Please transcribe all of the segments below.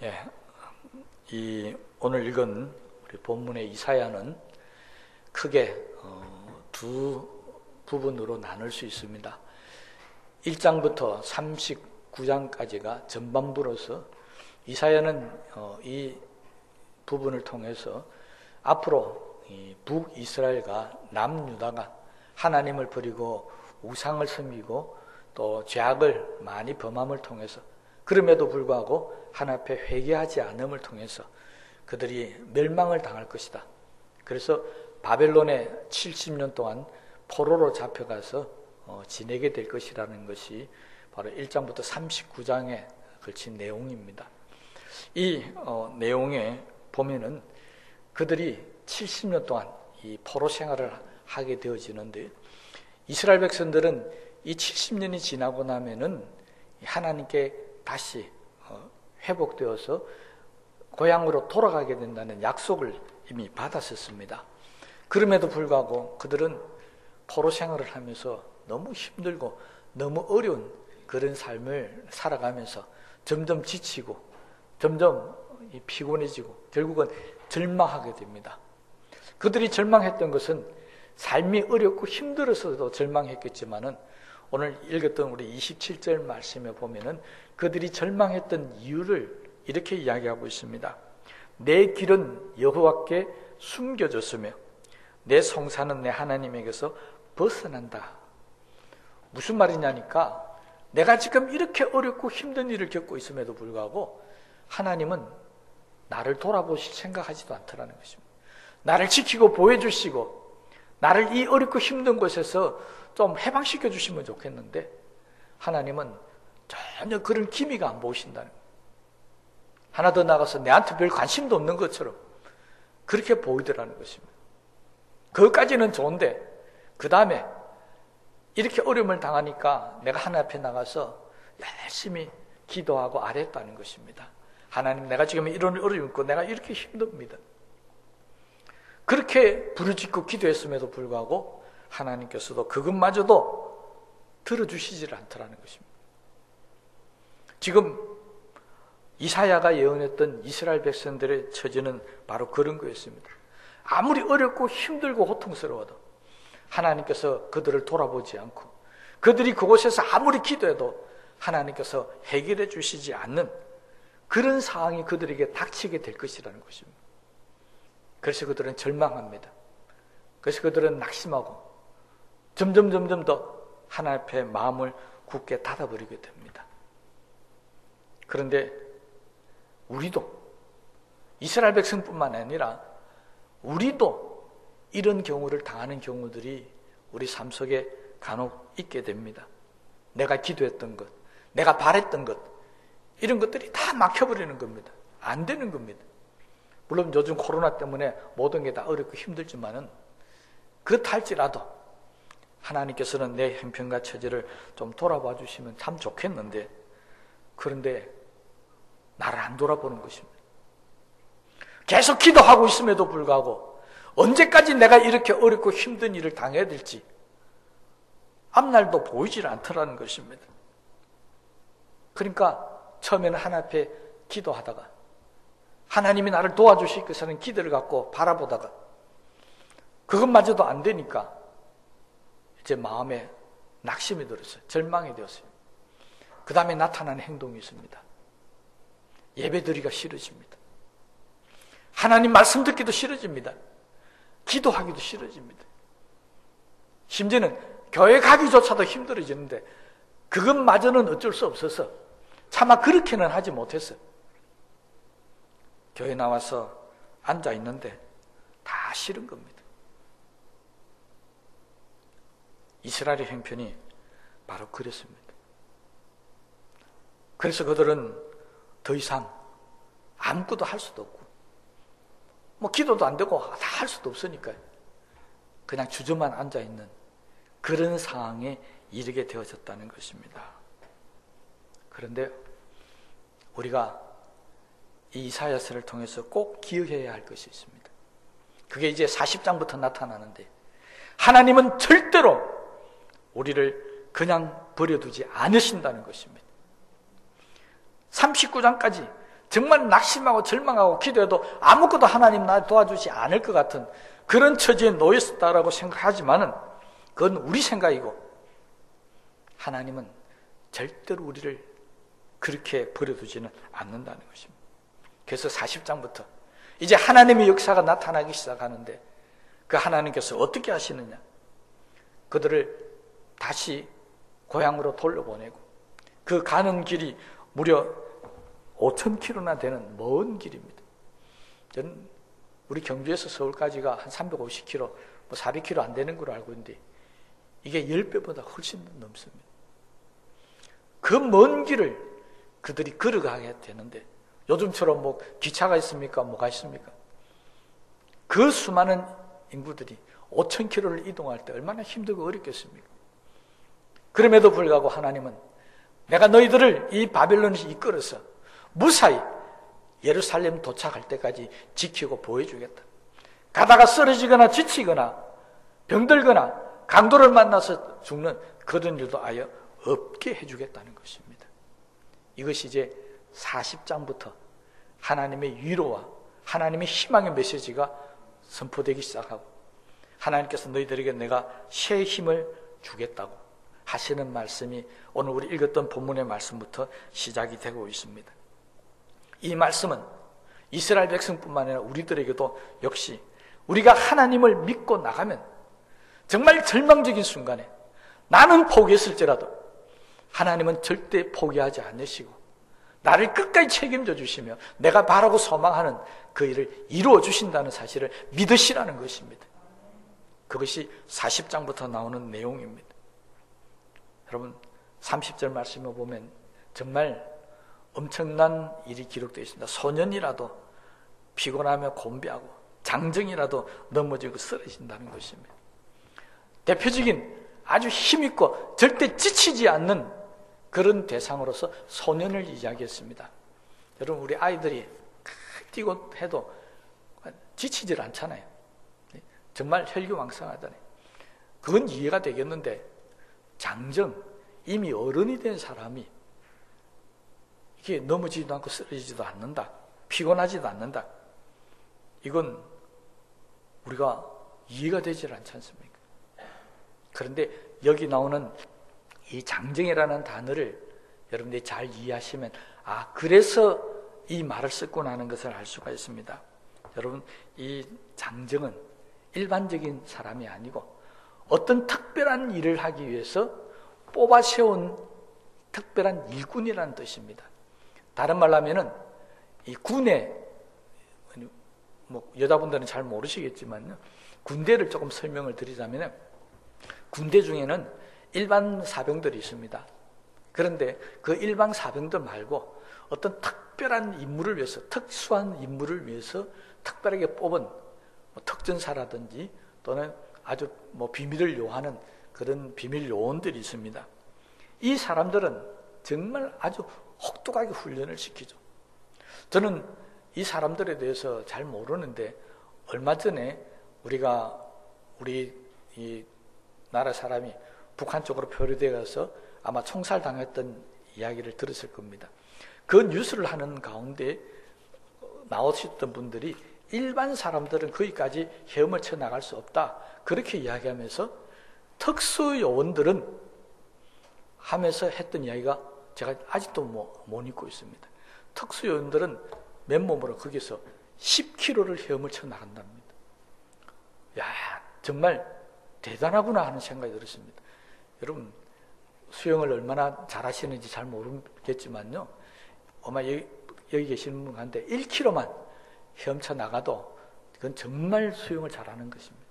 예, 이 오늘 읽은 우리 본문의 이사야는 크게 두 부분으로 나눌 수 있습니다. 1장부터 39장까지가 전반부로서 이사야는 이 부분을 통해서 앞으로 북이스라엘과 남유다가 하나님을 버리고 우상을 섬기고 또 죄악을 많이 범함을 통해서, 그럼에도 불구하고 하나님 앞에 회개하지 않음을 통해서 그들이 멸망을 당할 것이다. 그래서 바벨론에 70년 동안 포로로 잡혀가서 지내게 될 것이라는 것이 바로 1장부터 39장에 걸친 내용입니다. 이 내용에 보면은 그들이 70년 동안 이 포로 생활을 하게 되어지는데, 이스라엘 백성들은 이 70년이 지나고 나면은 하나님께 다시 회복되어서 고향으로 돌아가게 된다는 약속을 이미 받았었습니다. 그럼에도 불구하고 그들은 포로 생활을 하면서 너무 힘들고 너무 어려운 그런 삶을 살아가면서 점점 지치고 점점 피곤해지고 결국은 절망하게 됩니다. 그들이 절망했던 것은 삶이 어렵고 힘들어서도 절망했겠지만은, 오늘 읽었던 우리 27절 말씀에 보면은 그들이 절망했던 이유를 이렇게 이야기하고 있습니다. 내 길은 여호와께 숨겨졌으며 내 송사는 내 하나님에게서 벗어난다. 무슨 말이냐니까, 내가 지금 이렇게 어렵고 힘든 일을 겪고 있음에도 불구하고 하나님은 나를 돌아보실 생각하지도 않더라는 것입니다. 나를 지키고 보호해주시고 나를 이 어렵고 힘든 곳에서 좀 해방시켜 주시면 좋겠는데, 하나님은 전혀 그런 기미가 안 보이신다는 거예요. 하나 더 나가서 내한테 별 관심도 없는 것처럼 그렇게 보이더라는 것입니다. 그것까지는 좋은데 그 다음에 이렇게 어려움을 당하니까 내가 하나님 앞에 나가서 열심히 기도하고 아뢰었다는 것입니다. 하나님, 내가 지금 이런 어려움이 있고 내가 이렇게 힘듭니다. 그렇게 부르짖고 기도했음에도 불구하고 하나님께서도 그것마저도 들어주시질 않더라는 것입니다. 지금 이사야가 예언했던 이스라엘 백성들의 처지는 바로 그런 거였습니다. 아무리 어렵고 힘들고 고통스러워도 하나님께서 그들을 돌아보지 않고, 그들이 그곳에서 아무리 기도해도 하나님께서 해결해 주시지 않는 그런 상황이 그들에게 닥치게 될 것이라는 것입니다. 그래서 그들은 절망합니다. 그래서 그들은 낙심하고 점점 더 하나님 앞에 마음을 굳게 닫아버리게 됩니다. 그런데 우리도, 이스라엘 백성뿐만 아니라 우리도 이런 경우를 당하는 경우들이 우리 삶 속에 간혹 있게 됩니다. 내가 기도했던 것, 내가 바랬던 것, 이런 것들이 다 막혀버리는 겁니다. 안 되는 겁니다. 물론 요즘 코로나 때문에 모든 게 다 어렵고 힘들지만은, 그렇할지라도 하나님께서는 내 형편과 처지를 좀 돌아봐 주시면 참 좋겠는데, 그런데 나를 안 돌아보는 것입니다. 계속 기도하고 있음에도 불구하고 언제까지 내가 이렇게 어렵고 힘든 일을 당해야 될지 앞날도 보이질 않더라는 것입니다. 그러니까 처음에는 하나님 앞에 기도하다가 하나님이 나를 도와주실 것이라는 기대를 갖고 바라보다가 그것마저도 안 되니까 이제 마음에 낙심이 들었어요. 절망이 되었어요. 그 다음에 나타나는 행동이 있습니다. 예배드리기가 싫어집니다. 하나님 말씀 듣기도 싫어집니다. 기도하기도 싫어집니다. 심지어는 교회 가기조차도 힘들어지는데 그것마저는 어쩔 수 없어서 차마 그렇게는 하지 못했어요. 교회 나와서 앉아 있는데 다 싫은 겁니다. 이스라엘의 형편이 바로 그랬습니다. 그래서 그들은 더 이상 아무것도 할 수도 없고 기도도 안 되고 다 할 수도 없으니까요. 그냥 주저만 앉아있는 그런 상황에 이르게 되어졌다는 것입니다. 그런데 우리가 이 이사야서를 통해서 꼭 기억해야 할 것이 있습니다. 그게 이제 40장부터 나타나는데, 하나님은 절대로 우리를 그냥 버려두지 않으신다는 것입니다. 39장까지 정말 낙심하고 절망하고 기도해도 아무것도 하나님 나 도와주지 않을 것 같은 그런 처지에 놓였다라고 생각하지만은 그건 우리 생각이고 하나님은 절대로 우리를 그렇게 버려두지는 않는다는 것입니다. 그래서 40장부터 이제 하나님의 역사가 나타나기 시작하는데 그 하나님께서 어떻게 하시느냐? 그들을 다시 고향으로 돌려보내고 그 가는 길이 무려 5,000km나 되는 먼 길입니다. 저는 우리 경주에서 서울까지가 한 350km, 뭐 400km 안 되는 걸로 알고 있는데 이게 10배보다 훨씬 넘습니다. 그 먼 길을 그들이 걸어가게 되는데 요즘처럼 뭐 기차가 있습니까? 뭐가 있습니까? 그 수많은 인구들이 5,000km를 이동할 때 얼마나 힘들고 어렵겠습니까? 그럼에도 불구하고 하나님은 내가 너희들을 이 바벨론에서 이끌어서 무사히 예루살렘 도착할 때까지 지키고 보호해주겠다. 가다가 쓰러지거나 지치거나 병들거나 강도를 만나서 죽는 그런 일도 아예 없게 해주겠다는 것입니다. 이것이 이제 40장부터 하나님의 위로와 하나님의 희망의 메시지가 선포되기 시작하고 하나님께서 너희들에게 내가 새 힘을 주겠다고 하시는 말씀이 오늘 우리 읽었던 본문의 말씀부터 시작이 되고 있습니다. 이 말씀은 이스라엘 백성뿐만 아니라 우리들에게도 역시 우리가 하나님을 믿고 나가면 정말 절망적인 순간에 나는 포기했을지라도 하나님은 절대 포기하지 않으시고 나를 끝까지 책임져 주시며 내가 바라고 소망하는 그 일을 이루어 주신다는 사실을 믿으시라는 것입니다. 그것이 40장부터 나오는 내용입니다. 여러분 30절 말씀을 보면 정말 엄청난 일이 기록되어 있습니다. 소년이라도 피곤하며 곤비하고 장정이라도 넘어지고 쓰러진다는 것입니다. 대표적인 아주 힘있고 절대 지치지 않는 그런 대상으로서 소년을 이야기했습니다. 여러분 우리 아이들이 뛰고 해도 지치질 않잖아요. 정말 혈기왕성하잖아요. 그건 이해가 되겠는데 장정, 이미 어른이 된 사람이 이게 넘어지지도 않고 쓰러지지도 않는다. 피곤하지도 않는다. 이건 우리가 이해가 되질 않지 않습니까? 그런데 여기 나오는 이 장정이라는 단어를 여러분들이 잘 이해하시면 그래서 이 말을 썼구나 하는 것을 알 수가 있습니다. 여러분 이 장정은 일반적인 사람이 아니고 어떤 특별한 일을 하기 위해서 뽑아 세운 특별한 일꾼이라는 뜻입니다. 다른 말로 하면은 이 군에 뭐 여자분들은 잘 모르시겠지만 군대를 조금 설명을 드리자면 군대 중에는 일반 사병들이 있습니다. 그런데 그 일반 사병들 말고 어떤 특별한 임무를 위해서 특수한 임무를 위해서 특별하게 뽑은 특전사라든지 또는 아주 비밀을 요하는 그런 비밀 요원들이 있습니다. 이 사람들은 정말 아주 혹독하게 훈련을 시키죠. 저는 이 사람들에 대해서 잘 모르는데 얼마 전에 우리 이 나라 사람이 북한 쪽으로 표류되어 가서 아마 총살당했던 이야기를 들었을 겁니다. 그 뉴스를 하는 가운데 나오셨던 분들이 일반 사람들은 거기까지 헤엄을 쳐 나갈 수 없다. 그렇게 이야기하면서 특수요원들은 하면서 했던 이야기가 제가 아직도 못 잊고 있습니다. 특수요원들은 맨몸으로 거기서 10km를 헤엄을 쳐 나간답니다. 야, 정말 대단하구나 하는 생각이 들었습니다. 여러분 수영을 얼마나 잘하시는지 잘 모르겠지만요, 아마 여기 계시는 분 가운데 1km만 헤엄쳐 나가도 그건 정말 수영을 잘하는 것입니다.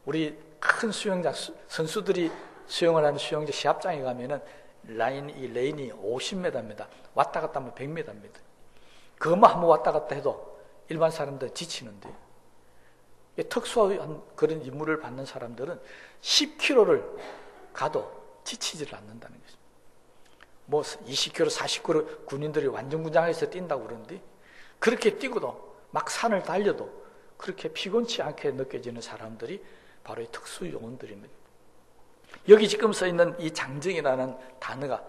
우리 큰 수영장 선수들이 수영을 하는 수영장 시합장에 가면은 레인이 50m입니다. 왔다 갔다 하면 100m입니다. 그것만 한번 왔다 갔다 해도 일반 사람들은 지치는데 특수한 그런 임무를 받는 사람들은 10km를 가도 지치지를 않는다는 것입니다. 20km, 40km 군인들이 완전군장에서 뛴다고 그러는데 그렇게 뛰고도 막 산을 달려도 그렇게 피곤치 않게 느껴지는 사람들이 바로 이 특수요원들입니다. 여기 지금 써있는 이 장정이라는 단어가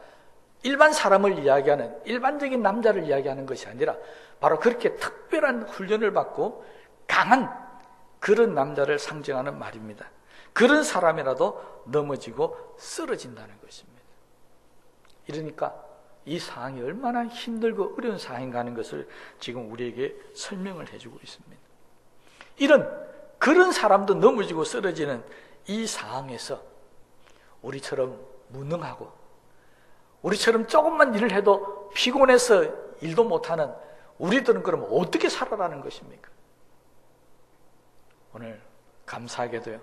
일반 사람을 이야기하는, 일반적인 남자를 이야기하는 것이 아니라 바로 그렇게 특별한 훈련을 받고 강한 그런 남자를 상징하는 말입니다. 그런 사람이라도 넘어지고 쓰러진다는 것입니다. 이러니까 이 상황이 얼마나 힘들고 어려운 상황인가 하는 것을 지금 우리에게 설명을 해주고 있습니다. 그런 사람도 넘어지고 쓰러지는 이 상황에서 우리처럼 무능하고 우리처럼 조금만 일을 해도 피곤해서 일도 못하는 우리들은 그럼 어떻게 살아라는 것입니까? 오늘 감사하게도요,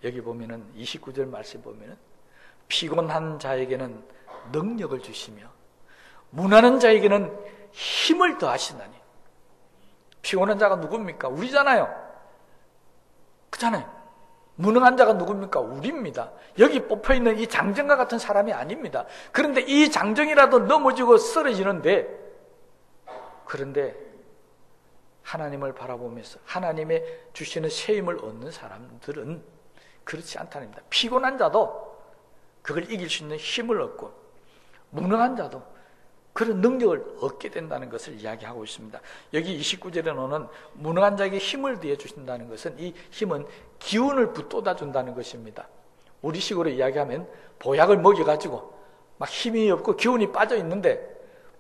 여기 보면은 29절 말씀 보면은 피곤한 자에게는 능력을 주시며 무능한 자에게는 힘을 더하시나니. 피곤한 자가 누굽니까? 우리잖아요. 그렇잖아요. 무능한 자가 누굽니까? 우리입니다. 여기 뽑혀있는 이 장정과 같은 사람이 아닙니다. 그런데 이 장정이라도 넘어지고 쓰러지는데, 그런데 하나님을 바라보면서 하나님의 주시는 새 힘을 얻는 사람들은 그렇지 않다는 겁니다. 피곤한 자도 그걸 이길 수 있는 힘을 얻고 무능한 자도 그런 능력을 얻게 된다는 것을 이야기하고 있습니다. 여기 29절에 오는 무능한 자에게 힘을 더해 주신다는 것은 이 힘은 기운을 북돋아 준다는 것입니다. 우리식으로 이야기하면 보약을 먹여가지고 막 힘이 없고 기운이 빠져 있는데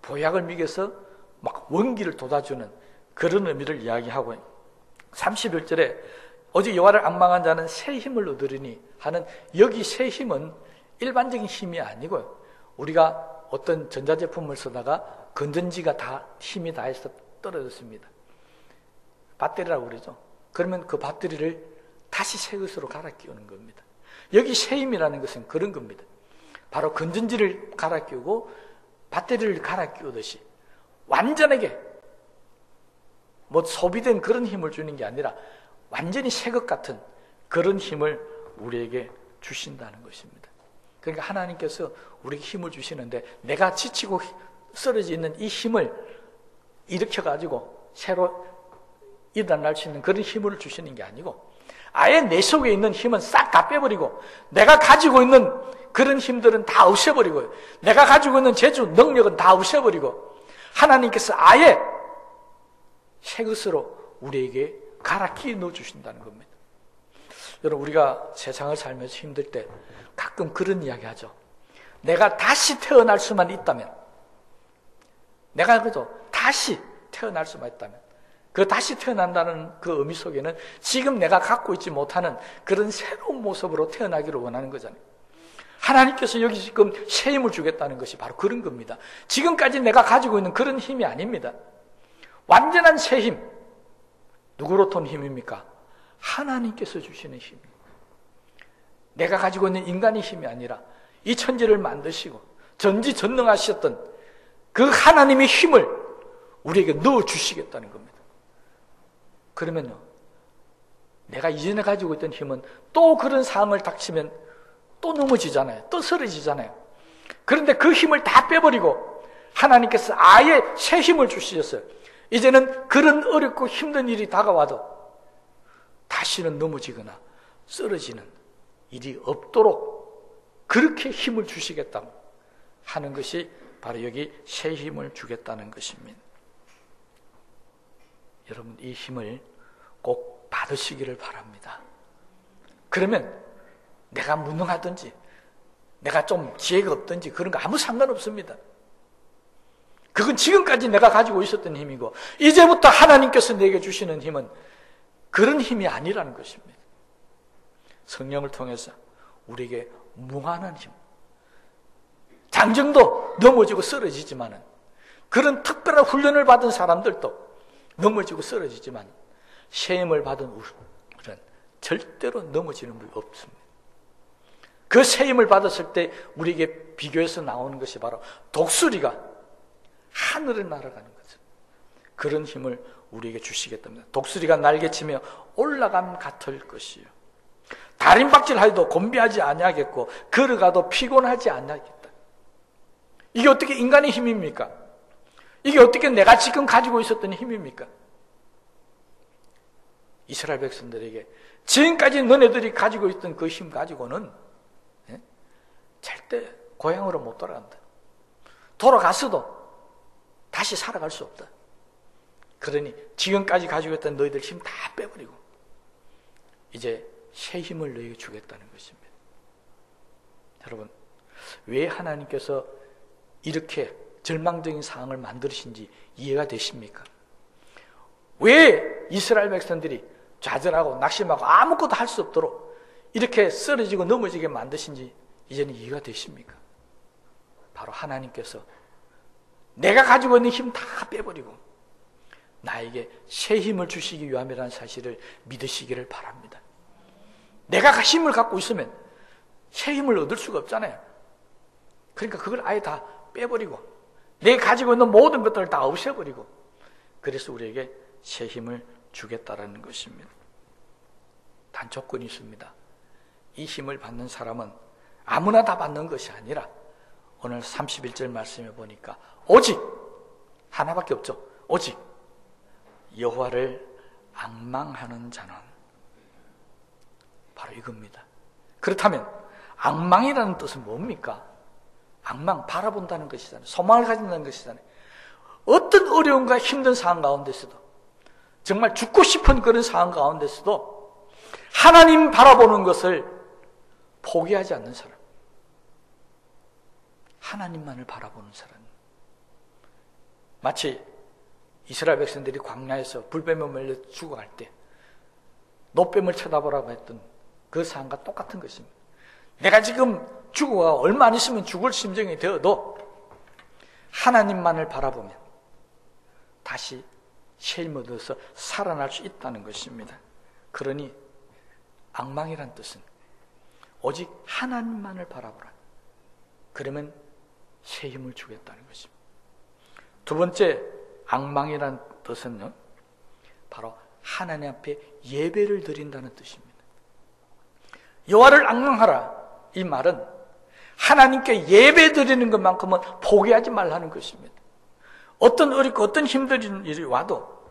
보약을 먹여서 막 원기를 돋아주는 그런 의미를 이야기하고 31절에 오직 여호와를 앙망한 자는 새 힘을 얻으리니 하는, 여기 새 힘은 일반적인 힘이 아니고요, 우리가 어떤 전자제품을 쓰다가 건전지가 다 힘이 다해서 떨어졌습니다. 배터리라고 그러죠. 그러면 그 배터리를 다시 새 것으로 갈아 끼우는 겁니다. 여기 새 힘이라는 것은 그런 겁니다. 바로 건전지를 갈아 끼우고 배터리를 갈아 끼우듯이 완전하게 뭐 소비된 그런 힘을 주는 게 아니라 완전히 새 것 같은 그런 힘을 우리에게 주신다는 것입니다. 그러니까 하나님께서 우리에게 힘을 주시는데 내가 지치고 쓰러져 있는 이 힘을 일으켜가지고 새로 일어날 수 있는 그런 힘을 주시는 게 아니고 아예 내 속에 있는 힘은 싹 다 빼버리고 내가 가지고 있는 그런 힘들은 다 없애버리고 내가 가지고 있는 재주, 능력은 다 없애버리고 하나님께서 아예 새 것으로 우리에게 갈아 끼워 넣어주신다는 겁니다. 여러분, 우리가 세상을 살면서 힘들 때 가끔 그런 이야기 하죠. 내가 다시 태어날 수만 있다면, 내가 그래도 다시 태어날 수만 있다면, 그 다시 태어난다는 그 의미 속에는 지금 내가 갖고 있지 못하는 그런 새로운 모습으로 태어나기를 원하는 거잖아요. 하나님께서 여기 지금 새 힘을 주겠다는 것이 바로 그런 겁니다. 지금까지 내가 가지고 있는 그런 힘이 아닙니다. 완전한 새 힘. 누구로부터 온 힘입니까? 하나님께서 주시는 힘. 내가 가지고 있는 인간의 힘이 아니라 이 천지를 만드시고 전지전능하셨던 그 하나님의 힘을 우리에게 넣어주시겠다는 겁니다. 그러면요, 내가 이전에 가지고 있던 힘은 또 그런 상황을 닥치면 또 넘어지잖아요. 또 쓰러지잖아요. 그런데 그 힘을 다 빼버리고 하나님께서 아예 새 힘을 주셨어요. 이제는 그런 어렵고 힘든 일이 다가와도 다시는 넘어지거나 쓰러지는 일이 없도록 그렇게 힘을 주시겠다고 하는 것이 바로 여기 새 힘을 주겠다는 것입니다. 여러분, 이 힘을 꼭 받으시기를 바랍니다. 그러면 내가 무능하든지 내가 좀 지혜가 없든지 그런 거 아무 상관없습니다. 그건 지금까지 내가 가지고 있었던 힘이고 이제부터 하나님께서 내게 주시는 힘은 그런 힘이 아니라는 것입니다. 성령을 통해서 우리에게 무한한 힘, 장정도 넘어지고 쓰러지지만은 그런 특별한 훈련을 받은 사람들도 넘어지고 쓰러지지만 새 힘을 받은 우리는 절대로 넘어지는 분이 없습니다. 그 새 힘을 받았을 때 우리에게 비교해서 나오는 것이 바로 독수리가 하늘을 날아가는 거죠. 그런 힘을 우리에게 주시겠답니다. 독수리가 날개치며 올라감 같을 것이요. 다림박질하여도 곤비하지 아니하겠고 걸어가도 피곤하지 아니하겠다. 이게 어떻게 인간의 힘입니까? 이게 어떻게 내가 지금 가지고 있었던 힘입니까? 이스라엘 백성들에게 지금까지 너네들이 가지고 있던 그 힘 가지고는 절대 고향으로 못 돌아간다. 돌아가서도 다시 살아갈 수 없다. 그러니 지금까지 가지고 있던 너희들 힘 다 빼버리고 이제 새 힘을 너희에게 주겠다는 것입니다. 여러분, 왜 하나님께서 이렇게 절망적인 상황을 만드신지 이해가 되십니까? 왜 이스라엘 백성들이 좌절하고 낙심하고 아무것도 할 수 없도록 이렇게 쓰러지고 넘어지게 만드신지 이제는 이해가 되십니까? 바로 하나님께서 내가 가지고 있는 힘 다 빼버리고 나에게 새 힘을 주시기 위함이라는 사실을 믿으시기를 바랍니다. 내가 힘을 갖고 있으면 새 힘을 얻을 수가 없잖아요. 그러니까 그걸 아예 다 빼버리고 내가 가지고 있는 모든 것들을 다 없애버리고 그래서 우리에게 새 힘을 주겠다라는 것입니다. 단 조건이 있습니다. 이 힘을 받는 사람은 아무나 다 받는 것이 아니라 오늘 31절 말씀에 보니까 오직 하나밖에 없죠. 오직 여호와를 앙망하는 자는 바로 이겁니다. 그렇다면 앙망이라는 뜻은 뭡니까? 앙망, 바라본다는 것이잖아요. 소망을 가진다는 것이잖아요. 어떤 어려움과 힘든 상황 가운데서도 정말 죽고 싶은 그런 상황 가운데서도 하나님 바라보는 것을 포기하지 않는 사람, 하나님만을 바라보는 사람. 마치 이스라엘 백성들이 광야에서 불뱀에 몰려 죽어갈 때 노뱀을 쳐다보라고 했던 그 상황과 똑같은 것입니다. 내가 지금 죽어가 얼마 안 있으면 죽을 심정이 되어도 하나님만을 바라보면 다시 새 힘을 얻어서 살아날 수 있다는 것입니다. 그러니 앙망이란 뜻은 오직 하나님만을 바라보라. 그러면 새 힘을 주겠다는 것입니다. 두 번째 앙망이란 뜻은요, 바로 하나님 앞에 예배를 드린다는 뜻입니다. 여호와를 앙망하라. 이 말은 하나님께 예배 드리는 것만큼은 포기하지 말라는 것입니다. 어떤 어렵고 어떤 힘든 일이 와도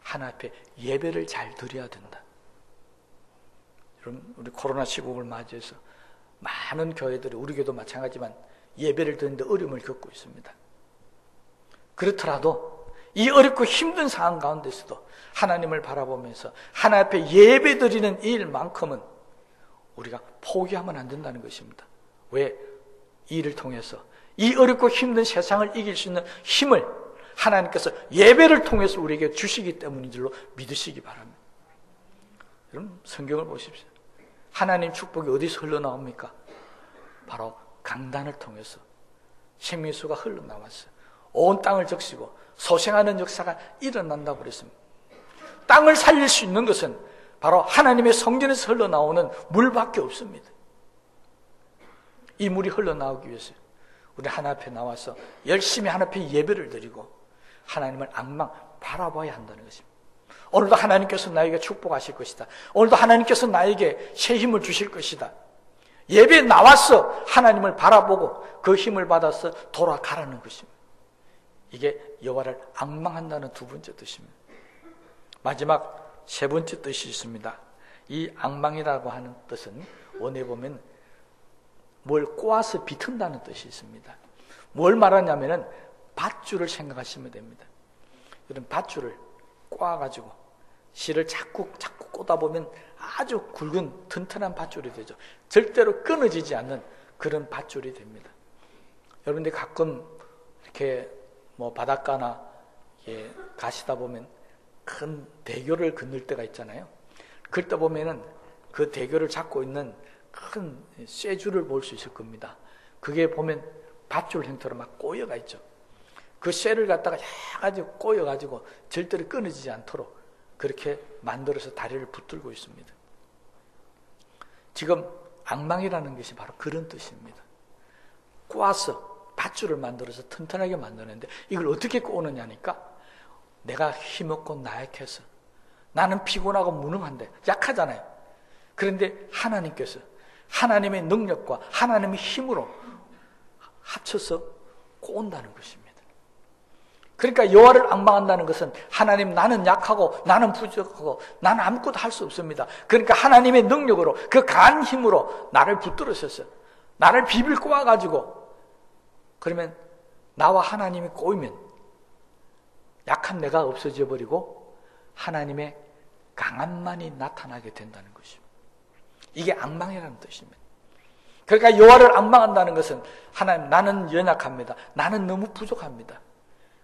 하나님 앞에 예배를 잘 드려야 된다. 여러분, 우리 코로나 시국을 맞이해서 많은 교회들이, 우리 교회도 마찬가지지만 예배를 드리는데 어려움을 겪고 있습니다. 그렇더라도 이 어렵고 힘든 상황 가운데서도 하나님을 바라보면서 하나님 앞에 예배 드리는 일만큼은 우리가 포기하면 안 된다는 것입니다. 왜? 이 일을 통해서 이 어렵고 힘든 세상을 이길 수 있는 힘을 하나님께서 예배를 통해서 우리에게 주시기 때문인 줄로 믿으시기 바랍니다. 여러분, 성경을 보십시오. 하나님 축복이 어디서 흘러나옵니까? 바로 강단을 통해서 생명수가 흘러나왔어요. 온 땅을 적시고 소생하는 역사가 일어난다고 그랬습니다. 땅을 살릴 수 있는 것은 바로 하나님의 성전에서 흘러나오는 물밖에 없습니다. 이 물이 흘러나오기 위해서 우리 하나님 앞에 나와서 열심히 하나님 앞에 예배를 드리고 하나님을 앙망 바라봐야 한다는 것입니다. 오늘도 하나님께서 나에게 축복하실 것이다. 오늘도 하나님께서 나에게 새 힘을 주실 것이다. 예배에 나와서 하나님을 바라보고 그 힘을 받아서 돌아가라는 것입니다. 이게 여호와를 앙망한다는 두 번째 뜻입니다. 마지막 세 번째 뜻이 있습니다. 이 앙망이라고 하는 뜻은 원에 보면 뭘 꼬아서 비튼다는 뜻이 있습니다. 뭘 말하냐면은 밧줄을 생각하시면 됩니다. 이런 밧줄을 꼬아가지고 실을 자꾸 꽂다 보면 아주 굵은 튼튼한 밧줄이 되죠. 절대로 끊어지지 않는 그런 밧줄이 됩니다. 여러분들 가끔 이렇게 바닷가나 가시다 보면 큰 대교를 건널 때가 있잖아요. 그럴 때 보면은 그 대교를 잡고 있는 큰 쇠줄을 볼 수 있을 겁니다. 그게 보면 밧줄 형태로 막 꼬여가 있죠. 그 쇠를 갖다가 해가지고 꼬여가지고 절대로 끊어지지 않도록 그렇게 만들어서 다리를 붙들고 있습니다. 지금 앙망이라는 것이 바로 그런 뜻입니다. 꼬아서 밧줄을 만들어서 튼튼하게 만드는데 이걸 어떻게 꼬느냐니까 내가 힘없고 나약해서 나는 피곤하고 무능한데 약하잖아요. 그런데 하나님께서 하나님의 능력과 하나님의 힘으로 합쳐서 꼬은다는 것입니다. 그러니까 여호와를 앙망한다는 것은 하나님, 나는 약하고 나는 부족하고 나는 아무것도 할 수 없습니다. 그러니까 하나님의 능력으로 그 강한 힘으로 나를 붙들으셔서 나를 비빌 꼬아가지고 그러면 나와 하나님이 꼬이면 약한 내가 없어져 버리고 하나님의 강함만이 나타나게 된다는 것입니다. 이게 앙망이라는 뜻입니다. 그러니까 여호와를 앙망한다는 것은 하나님, 나는 연약합니다. 나는 너무 부족합니다.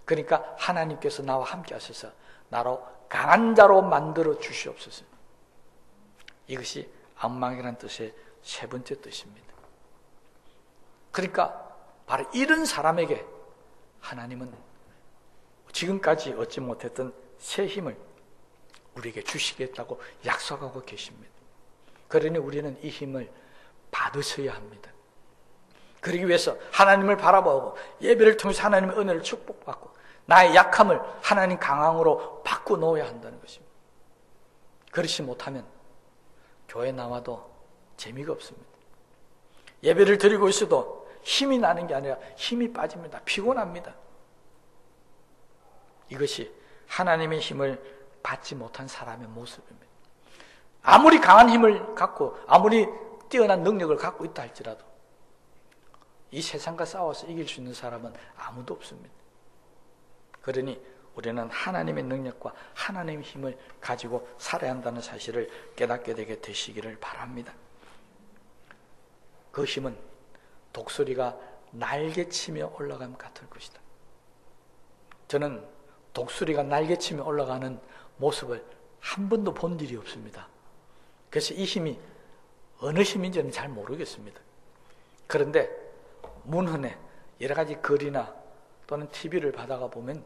그러니까 하나님께서 나와 함께 하셔서 나로 강한 자로 만들어 주시옵소서. 이것이 앙망이라는 뜻의 세 번째 뜻입니다. 그러니까 바로 이런 사람에게 하나님은 지금까지 얻지 못했던 새 힘을 우리에게 주시겠다고 약속하고 계십니다. 그러니 우리는 이 힘을 받으셔야 합니다. 그러기 위해서 하나님을 바라보고 예배를 통해서 하나님의 은혜를 축복받고 나의 약함을 하나님 강함으로 바꿔놓아야 한다는 것입니다. 그렇지 못하면 교회 나와도 재미가 없습니다. 예배를 드리고 있어도 힘이 나는 게 아니라 힘이 빠집니다. 피곤합니다. 이것이 하나님의 힘을 받지 못한 사람의 모습입니다. 아무리 강한 힘을 갖고 아무리 뛰어난 능력을 갖고 있다 할지라도 이 세상과 싸워서 이길 수 있는 사람은 아무도 없습니다. 그러니 우리는 하나님의 능력과 하나님의 힘을 가지고 살아야 한다는 사실을 깨닫게 되게 되시기를 바랍니다. 그 힘은 독수리가 날개치며 올라감 같을 것이다. 저는 독수리가 날개치며 올라가는 모습을 한 번도 본 일이 없습니다. 그래서 이 힘이 어느 힘인지는 잘 모르겠습니다. 그런데 문헌에 여러 가지 글이나 또는 TV를 받아가 보면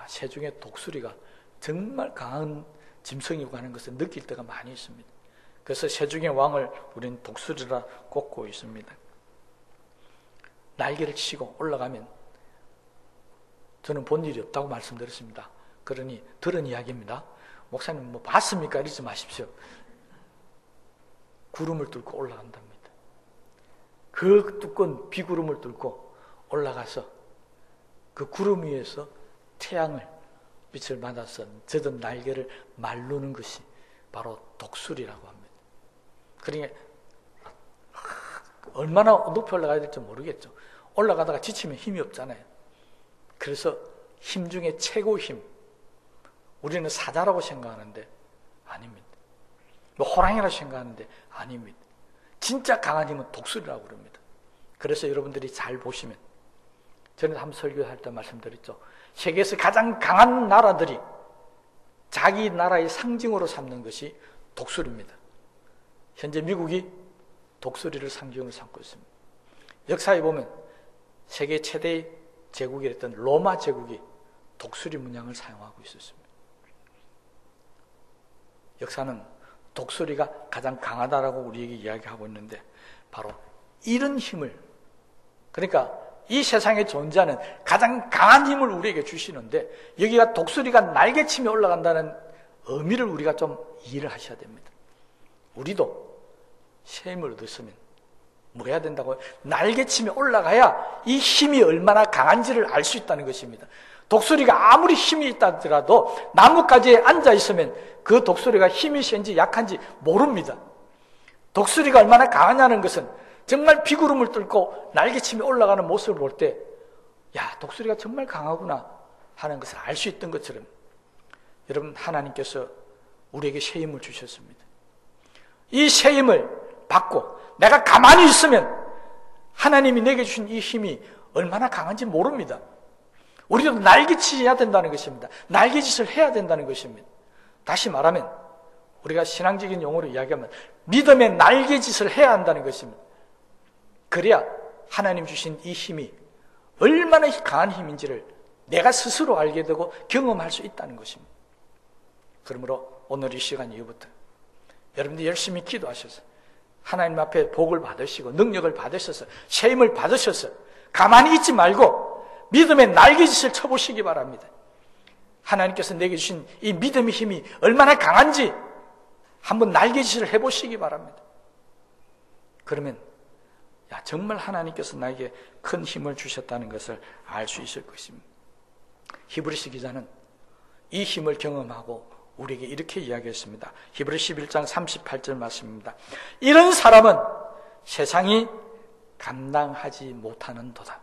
새중에 독수리가 정말 강한 짐승이고 하는 것을 느낄 때가 많이 있습니다. 그래서 새중의 왕을 우리는 독수리라 꼽고 있습니다. 날개를 치고 올라가면 저는 본 일이 없다고 말씀드렸습니다. 그러니 들은 이야기입니다. 목사님 뭐 봤습니까? 이러지 마십시오. 구름을 뚫고 올라간답니다. 그 두꺼운 비구름을 뚫고 올라가서 그 구름 위에서 태양을 빛을 받아서 젖은 날개를 말르는 것이 바로 독수리라고 합니다. 그러니까 얼마나 높이 올라가야 될지 모르겠죠. 올라가다가 지치면 힘이 없잖아요. 그래서 힘 중에 최고 힘, 우리는 사자라고 생각하는데 아닙니다. 뭐 호랑이라고 생각하는데 아닙니다. 진짜 강한 힘은 독수리라고 그럽니다. 그래서 여러분들이 잘 보시면, 저는 한번 설교할 때 말씀드렸죠. 세계에서 가장 강한 나라들이 자기 나라의 상징으로 삼는 것이 독수리입니다. 현재 미국이 독수리를 상징으로 삼고 있습니다. 역사에 보면 세계 최대의 제국이었던 로마 제국이 독수리 문양을 사용하고 있었습니다. 역사는 독수리가 가장 강하다라고 우리에게 이야기하고 있는데, 바로 이런 힘을, 그러니까 이 세상에 존재하는 가장 강한 힘을 우리에게 주시는데, 여기가 독수리가 날개치며 올라간다는 의미를 우리가 좀 이해를 하셔야 됩니다. 우리도 새 힘을 얻었으면 뭐 해야 된다고요? 날개치며 올라가야 이 힘이 얼마나 강한지를 알 수 있다는 것입니다. 독수리가 아무리 힘이 있다 하더라도 나뭇가지에 앉아있으면 그 독수리가 힘이 센지 약한지 모릅니다. 독수리가 얼마나 강하냐는 것은 정말 비구름을 뚫고 날개치며 올라가는 모습을 볼 때, 독수리가 정말 강하구나 하는 것을 알 수 있던 것처럼, 여러분, 하나님께서 우리에게 새 힘을 주셨습니다. 이 새 힘을 받고 내가 가만히 있으면 하나님이 내게 주신 이 힘이 얼마나 강한지 모릅니다. 우리도 날개치야 된다는 것입니다. 날개짓을 해야 된다는 것입니다. 다시 말하면 우리가 신앙적인 용어로 이야기하면 믿음의 날개짓을 해야 한다는 것입니다. 그래야 하나님 주신 이 힘이 얼마나 강한 힘인지를 내가 스스로 알게 되고 경험할 수 있다는 것입니다. 그러므로 오늘 이 시간 이후부터 여러분들 열심히 기도하셔서 하나님 앞에 복을 받으시고 능력을 받으셔서 새 힘을 받으셔서 가만히 있지 말고 믿음의 날개짓을 쳐보시기 바랍니다. 하나님께서 내게 주신 이 믿음의 힘이 얼마나 강한지 한번 날개짓을 해보시기 바랍니다. 그러면 정말 하나님께서 나에게 큰 힘을 주셨다는 것을 알 수 있을 것입니다. 히브리서 기자는 이 힘을 경험하고 우리에게 이렇게 이야기했습니다. 히브리서 11장 38절 말씀입니다. 이런 사람은 세상이 감당하지 못하는 도다.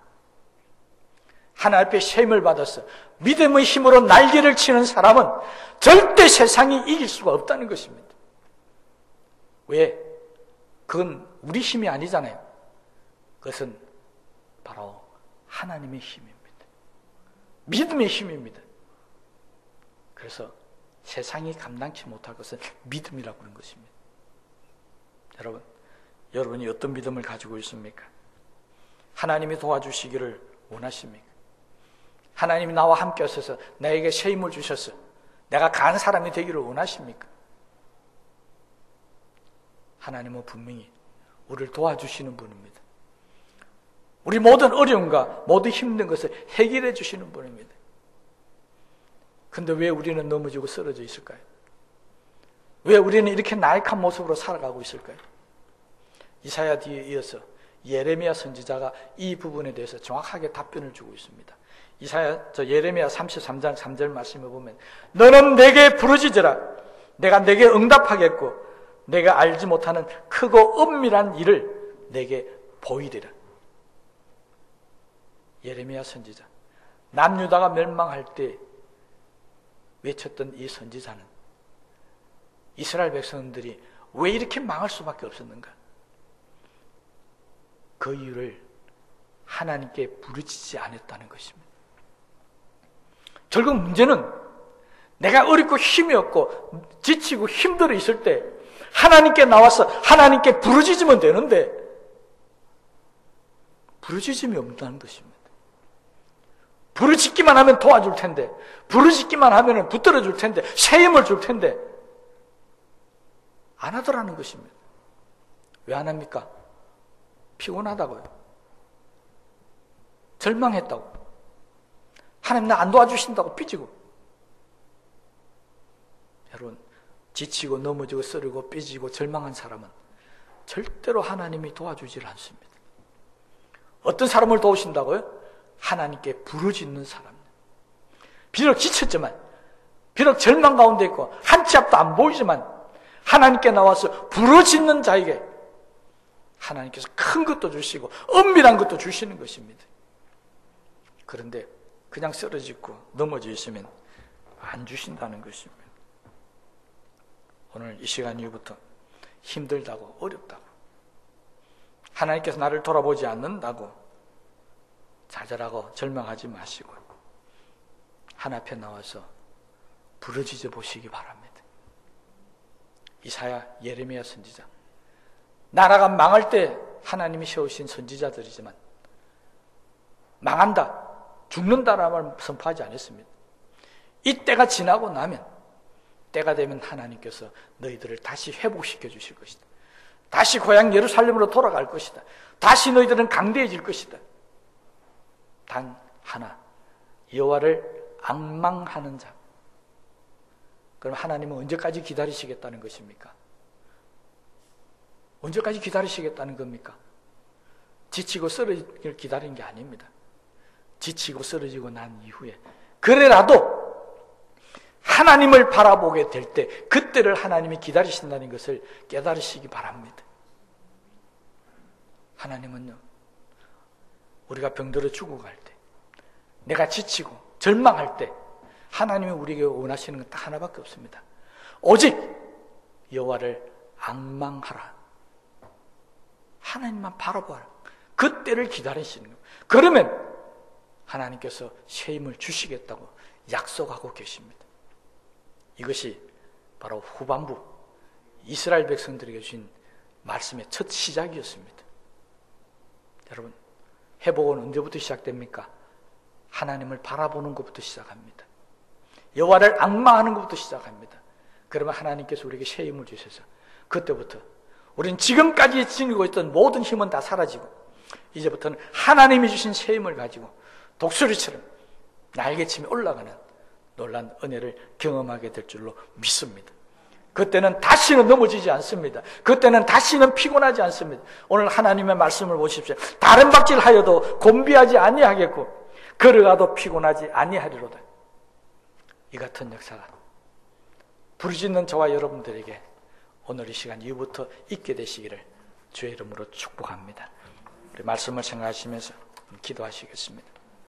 하나님 앞에 셈을 받아서 믿음의 힘으로 날개를 치는 사람은 절대 세상이 이길 수가 없다는 것입니다. 왜? 그건 우리 힘이 아니잖아요. 그것은 바로 하나님의 힘입니다. 믿음의 힘입니다. 그래서 세상이 감당치 못할 것은 믿음이라고 하는 것입니다. 여러분이 어떤 믿음을 가지고 있습니까? 하나님이 도와주시기를 원하십니까? 하나님이 나와 함께 하셔서 나에게 새 힘을 주셔서 내가 강한 사람이 되기를 원하십니까? 하나님은 분명히 우리를 도와주시는 분입니다. 우리 모든 어려움과 모든 힘든 것을 해결해 주시는 분입니다. 그런데 왜 우리는 넘어지고 쓰러져 있을까요? 왜 우리는 이렇게 나약한 모습으로 살아가고 있을까요? 이사야 뒤에 이어서 예레미야 선지자가 이 부분에 대해서 정확하게 답변을 주고 있습니다. 예레미야 33장 3절 말씀을 보면 너는 내게 부르짖으라 내가 내게 응답하겠고 내가 알지 못하는 크고 은밀한 일을 내게 보이리라. 예레미야 선지자, 남유다가 멸망할 때 외쳤던 이 선지자는 이스라엘 백성들이 왜 이렇게 망할 수밖에 없었는가? 그 이유를 하나님께 부르짖지 않았다는 것입니다. 결국 문제는 내가 어렵고 힘이 없고 지치고 힘들어 있을 때 하나님께 나와서 하나님께 부르짖으면 되는데 부르짖음이 없다는 것입니다. 부르짖기만 하면 도와줄 텐데, 부르짖기만 하면 붙들어 줄 텐데, 새 힘을 줄 텐데 안 하더라는 것입니다. 왜 안 합니까? 피곤하다고요. 절망했다고. 하나님 나 안 도와주신다고 삐지고. 여러분, 지치고 넘어지고 쓰러고 삐지고 절망한 사람은 절대로 하나님이 도와주질 않습니다. 어떤 사람을 도우신다고요? 하나님께 부르짖는 사람. 비록 지쳤지만, 비록 절망 가운데 있고 한 치 앞도 안 보이지만 하나님께 나와서 부르짖는 자에게 하나님께서 큰 것도 주시고 은밀한 것도 주시는 것입니다. 그런데 그냥 쓰러지고 넘어져 있으면 안 주신다는 것입니다. 오늘 이 시간 이후부터 힘들다고 어렵다고 하나님께서 나를 돌아보지 않는다고 좌절하고 절망하지 마시고 하나님 앞에 나와서 부르짖어 보시기 바랍니다. 이사야, 예레미야 선지자, 나라가 망할 때 하나님이 세우신 선지자들이지만 망한다, 죽는다라는 말 선포하지 않았습니다. 이 때가 지나고 나면 때가 되면 하나님께서 너희들을 다시 회복시켜 주실 것이다. 다시 고향 예루살렘으로 돌아갈 것이다. 다시 너희들은 강대해질 것이다. 단 하나, 여호와를 앙망하는 자. 그럼 하나님은 언제까지 기다리시겠다는 것입니까? 언제까지 기다리시겠다는 겁니까? 지치고 쓰러지기를 기다리는 게 아닙니다. 지치고 쓰러지고 난 이후에 그래라도 하나님을 바라보게 될 때 그때를 하나님이 기다리신다는 것을 깨달으시기 바랍니다. 하나님은요, 우리가 병들어 죽어갈 때, 내가 지치고 절망할 때 하나님이 우리에게 원하시는 건 딱 하나밖에 없습니다. 오직 여호와를 앙망하라. 하나님만 바라보아라. 그때를 기다리시는 거예요. 그러면 하나님께서 새 힘을 주시겠다고 약속하고 계십니다. 이것이 바로 후반부 이스라엘 백성들에게 주신 말씀의 첫 시작이었습니다. 여러분, 회복은 언제부터 시작됩니까? 하나님을 바라보는 것부터 시작합니다. 여호와를 앙망하는 것부터 시작합니다. 그러면 하나님께서 우리에게 새 힘을 주셔서 그때부터 우리는 지금까지 지니고 있던 모든 힘은 다 사라지고 이제부터는 하나님이 주신 새 힘을 가지고 독수리처럼 날개치며 올라가는 놀란 은혜를 경험하게 될 줄로 믿습니다. 그때는 다시는 넘어지지 않습니다. 그때는 다시는 피곤하지 않습니다. 오늘 하나님의 말씀을 보십시오. 다른 박질하여도 곤비하지 아니하겠고 걸어가도 피곤하지 아니하리로다. 이 같은 역사가 부르짖는 저와 여러분들에게 오늘 이 시간 이후부터 있게 되시기를 주의 이름으로 축복합니다. 우리 말씀을 생각하시면서 기도하시겠습니다.